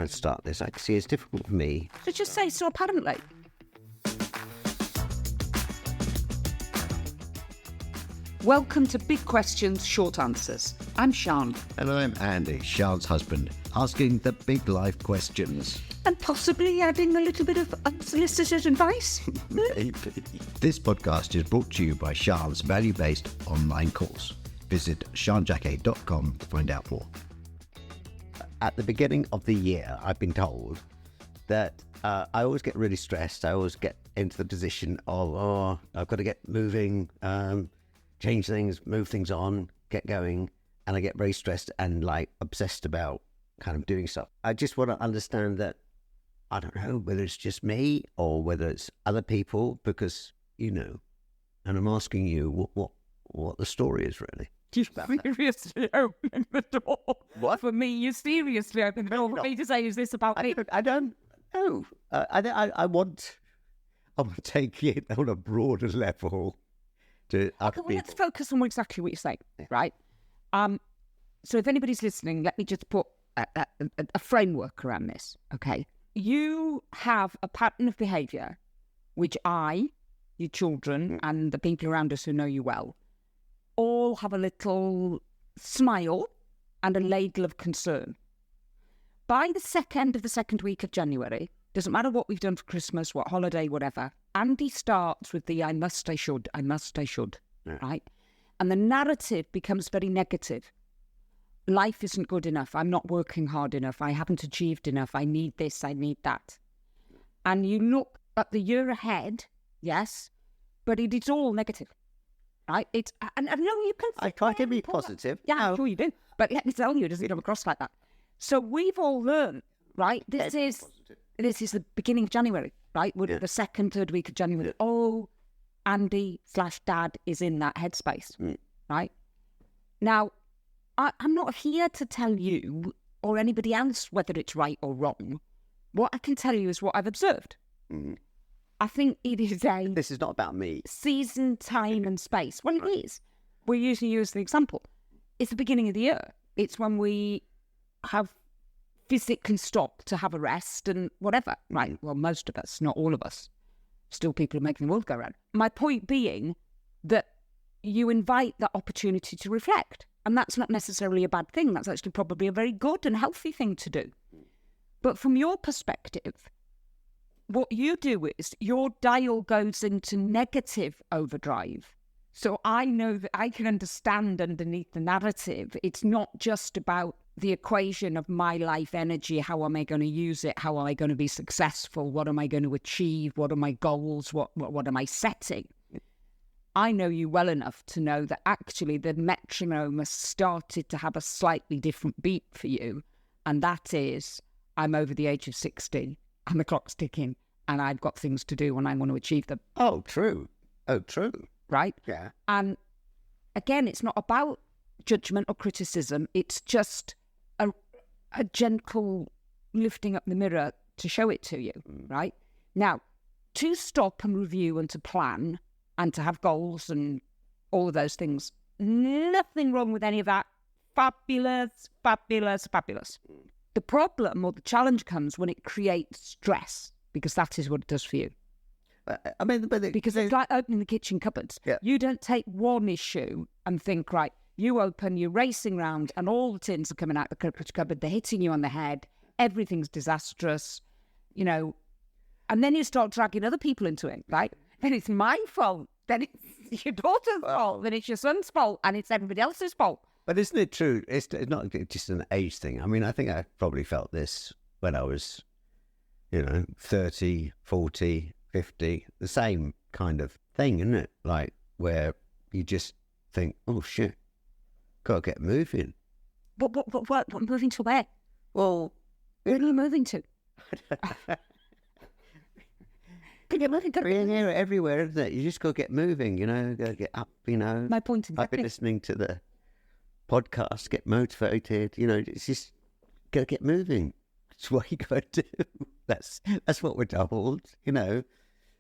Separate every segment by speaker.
Speaker 1: to start this. I can see it's difficult for me.
Speaker 2: So just say so apparently. Welcome to Big Questions, Short Answers. I'm Sian.
Speaker 1: And I'm Andy, Sian's husband, asking the big life questions.
Speaker 2: And possibly adding a little bit of unsolicited advice.
Speaker 1: Maybe. This podcast is brought to you by Sian's value-based online course. Visit sianjacquet.com to find out more. At the beginning of the year, I've been told that I always get really stressed. I always get into the position of, I've got to get moving, change things, move things on, get going. And I get very stressed and obsessed about kind of doing stuff. I just want to understand that, I don't know whether it's just me or whether it's other people, because, and I'm asking you what the story is really.
Speaker 2: You're seriously opening the door.
Speaker 1: What?
Speaker 2: For me, you're seriously opening the door for me to say, is this about me?
Speaker 1: I don't know. I want to take it on a broader level to other people.
Speaker 2: Let's focus on exactly what you're saying, right? So if anybody's listening, let me just put a framework around this, okay? You have a pattern of behaviour which I, your children, and the people around us who know you well, all have a little smile and a ladle of concern. By the end of the second week of January, doesn't matter what we've done for Christmas, what holiday, whatever, Andy starts with the I must, I should, right? And the narrative becomes very negative. Life isn't good enough. I'm not working hard enough. I haven't achieved enough. I need this. I need that. And you look at the year ahead, yes, but it is all negative, right? And I know you can.
Speaker 1: I try to be positive.
Speaker 2: Yeah, I'm sure you do. But let me tell you, it doesn't come across like that. So we've all learned, right? This is the beginning of January, right? We're the second, third week of January. Oh, Andy/Dad is in that headspace, right? Now, I'm not here to tell you or anybody else whether it's right or wrong. What I can tell you is what I've observed. I think it is
Speaker 1: This is not about me.
Speaker 2: Season, time and space. Well, it is. We're using you as the example. It's the beginning of the year. It's when we have physically stopped to have a rest and whatever, right? Well, most of us, not all of us. Still people are making the world go round. My point being that you invite that opportunity to reflect. And that's not necessarily a bad thing. That's actually probably a very good and healthy thing to do. But from your perspective, what you do is your dial goes into negative overdrive. So I know that I can understand underneath the narrative, it's not just about the equation of my life energy. How am I going to use it? How am I going to be successful? What am I going to achieve? What are my goals? What am I setting? I know you well enough to know that actually the metronome has started to have a slightly different beat for you. And that is, I'm over the age of 60 and the clock's ticking and I've got things to do and I want to achieve them.
Speaker 1: Oh, true.
Speaker 2: Right?
Speaker 1: Yeah.
Speaker 2: And again, it's not about judgment or criticism. It's just a gentle lifting up the mirror to show it to you, right? Now, to stop and review and to plan and to have goals and all of those things, nothing wrong with any of that. Fabulous. The problem or the challenge comes when it creates stress, because that is what it does for you. Because it's like opening the kitchen cupboards.
Speaker 1: Yeah.
Speaker 2: You don't take one issue and think, right, you open, you're racing round and all the tins are coming out the cupboard, they're hitting you on the head, everything's disastrous, and then you start dragging other people into it, right? Then it's my fault, then it's your daughter's fault, then it's your son's fault, and it's everybody else's fault.
Speaker 1: But isn't it true? It's not just an age thing. I mean, I think I probably felt this when I was, 30, 40, 50, the same kind of thing, isn't it? Like where you just think, oh shit, gotta get moving.
Speaker 2: What moving to where?
Speaker 1: Well,
Speaker 2: where are you moving to?
Speaker 1: Everywhere, isn't it? You just gotta get moving, gotta get up,
Speaker 2: My point exactly.
Speaker 1: I've been listening to the podcast, get motivated, it's just gotta get moving. That's what you gotta do. That's what we're told,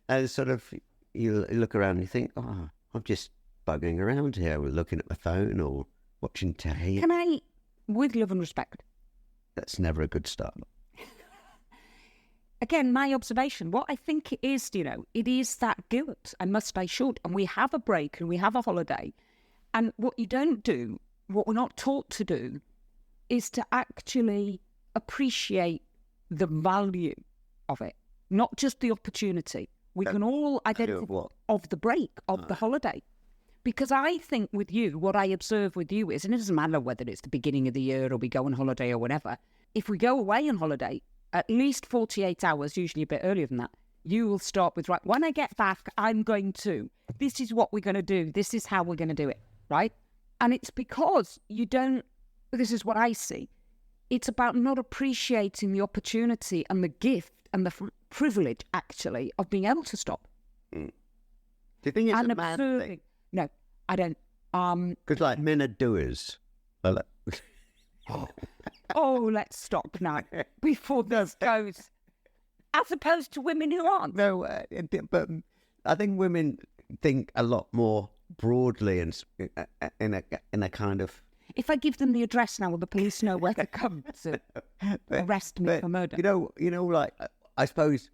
Speaker 1: And sort of, you look around and you think, oh, I'm just bugging around here. We're looking at my phone or watching telly.
Speaker 2: Can I, with love and respect?
Speaker 1: That's never a good start.
Speaker 2: again, my observation, what I think it is, it is that guilt. I must, I should. And we have a break and we have a holiday. And what you don't do, what we're not taught to do, is to actually appreciate the value of it, not just the opportunity. We can all identify of the break, of the holiday. Because I think with you, what I observe with you is, and it doesn't matter whether it's the beginning of the year or we go on holiday or whatever, if we go away on holiday, at least 48 hours, usually a bit earlier than that, you will start with, right, when I get back, I'm going to, this is what we're going to do. This is how we're going to do it, right? And it's because you don't, this is what I see. It's about not appreciating the opportunity and the gift and the privilege, actually, of being able to stop.
Speaker 1: Do you think it's a man thing?
Speaker 2: No, I don't.
Speaker 1: Because like men are doers.
Speaker 2: Oh, let's stop now before this goes. As opposed to women who aren't.
Speaker 1: No, but I think women think a lot more broadly and in a kind of.
Speaker 2: If I give them the address now, will the police know where to come to arrest me for murder?
Speaker 1: You know, like I suppose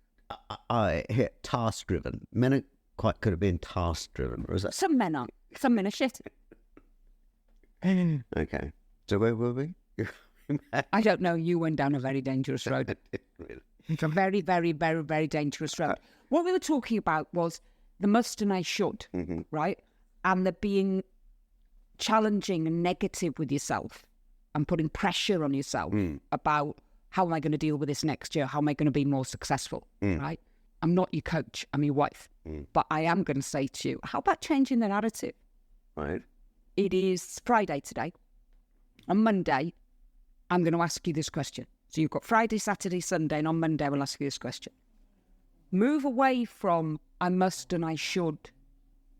Speaker 1: I hit task driven. Men could have been task driven, or is that?
Speaker 2: Some men aren't. Some men are shit.
Speaker 1: Okay, so where were we?
Speaker 2: I don't know. You went down a very dangerous road. It's a very, very, very, very dangerous road. What we were talking about was the must and I should, right? And the being challenging and negative with yourself and putting pressure on yourself about how am I going to deal with this next year? How am I going to be more successful, right? I'm not your coach. I'm your wife. But I am going to say to you, how about changing the narrative?
Speaker 1: Right.
Speaker 2: It is Friday today. On Monday, I'm going to ask you this question. So you've got Friday, Saturday, Sunday, and on Monday we'll ask you this question. Move away from I must and I should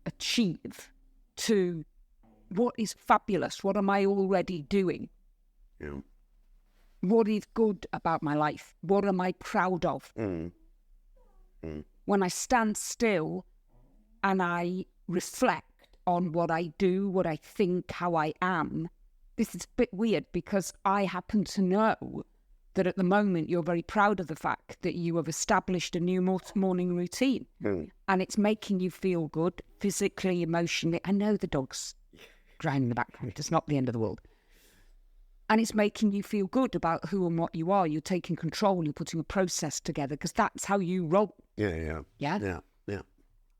Speaker 2: achieve to what is fabulous? What am I already doing?
Speaker 1: Yeah.
Speaker 2: What is good about my life? What am I proud of? When I stand still and I reflect on what I do, what I think, how I am, this is a bit weird because I happen to know that at the moment you're very proud of the fact that you have established a new morning routine and it's making you feel good physically, emotionally. I know the dog's drowning in the background. It's not the end of the world. And it's making you feel good about who and what you are. You're taking control. You're putting a process together because that's how you roll.
Speaker 1: Yeah.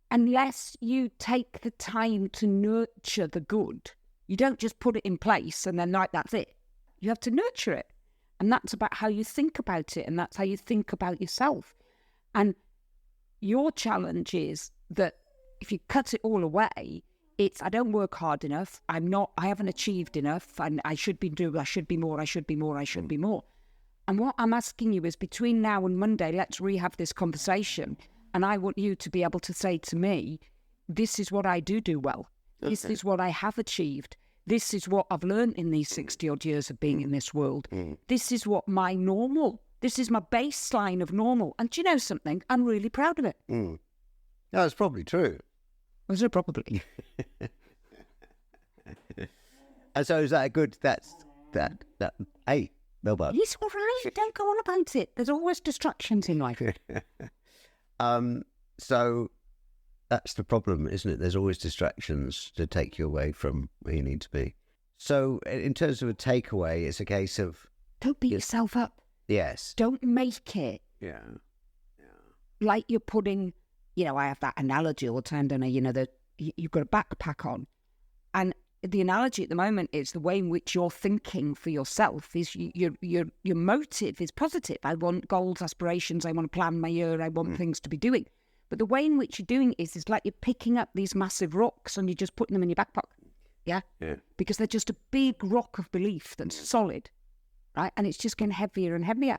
Speaker 2: Unless you take the time to nurture the good, you don't just put it in place and then that's it. You have to nurture it. And that's about how you think about it. And that's how you think about yourself. And your challenge is that if you cut it all away, it's I don't work hard enough. I haven't achieved enough. And I should be more. And what I'm asking you is between now and Monday, let's rehab this conversation. And I want you to be able to say to me, this is what I do well. Okay. This is what I have achieved. This is what I've learned in these 60 odd years of being in this world. This is what my normal, this is my baseline of normal. And do you know something? I'm really proud of it.
Speaker 1: That's probably true.
Speaker 2: Was it probably?
Speaker 1: And so is that a good, hey, Melba.
Speaker 2: It's all right. Don't go on about it. There's always distractions in life.
Speaker 1: So that's the problem, isn't it? There's always distractions to take you away from where you need to be. So in terms of a takeaway, it's a case of...
Speaker 2: Don't beat yourself up.
Speaker 1: Yes.
Speaker 2: Don't make it.
Speaker 1: Yeah.
Speaker 2: Like you're putting, I have that analogy all the time, don't I? That you've got a backpack on. And the analogy at the moment is the way in which you're thinking for yourself is your motive is positive. I want goals, aspirations. I want to plan my year. I want things to be doing. But the way in which you're doing it is like you're picking up these massive rocks and you're just putting them in your backpack. Yeah? Because they're just a big rock of belief that's solid, right? And it's just getting heavier and heavier.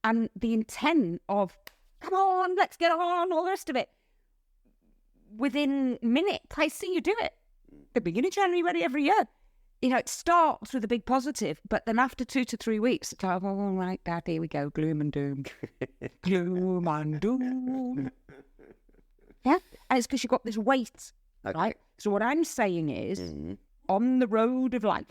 Speaker 2: And the intent of, come on, let's get on, all the rest of it. Within minutes, I see you do it. The beginning of January every year. It starts with a big positive, but then after 2 to 3 weeks, it's like, all right, Dad, here we go, gloom and doom. Gloom and doom. Yeah, and it's because you've got this weight, right? So what I'm saying is, on the road of life,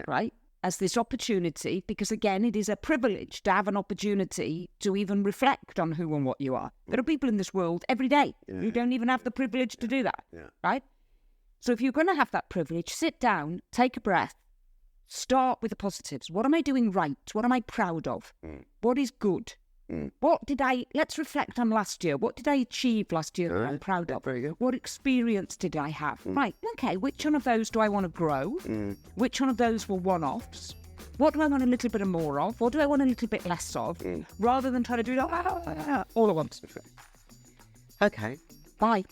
Speaker 2: right, as this opportunity, because again, it is a privilege to have an opportunity to even reflect on who and what you are. There are people in this world every day who don't even have the privilege to do that, right? So if you're going to have that privilege, sit down, take a breath, start with the positives. What am I doing right? What am I proud of? What is good? Let's reflect on last year. What did I achieve last year that I'm proud of?
Speaker 1: Very good.
Speaker 2: What experience did I have? Right, okay, which one of those do I want to grow? Which one of those were one-offs? What do I want a little bit more of? What do I want a little bit less of? Rather than try to do that all at once.
Speaker 1: Okay.
Speaker 2: Bye.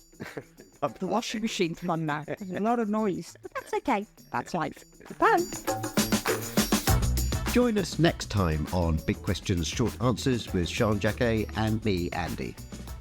Speaker 2: The washing machine's on now. There's a lot of noise. But that's okay. That's life. Bye.
Speaker 1: Join us next time on Big Questions, Short Answers with Sian Jacquet and me, Andy.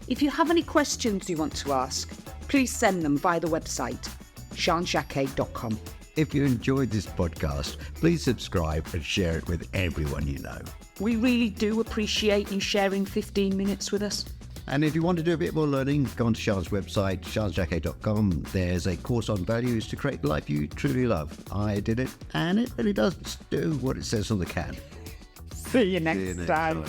Speaker 2: If you have any questions you want to ask, please send them via the website, sianjacquet.com.
Speaker 1: If you enjoyed this podcast, please subscribe and share it with everyone you know.
Speaker 2: We really do appreciate you sharing 15 minutes with us.
Speaker 1: And if you want to do a bit more learning, go on to Sian's website, sianjacquet.com. There's a course on values to create the life you truly love. I did it, and it really does do what it says on the can.
Speaker 2: See you next time.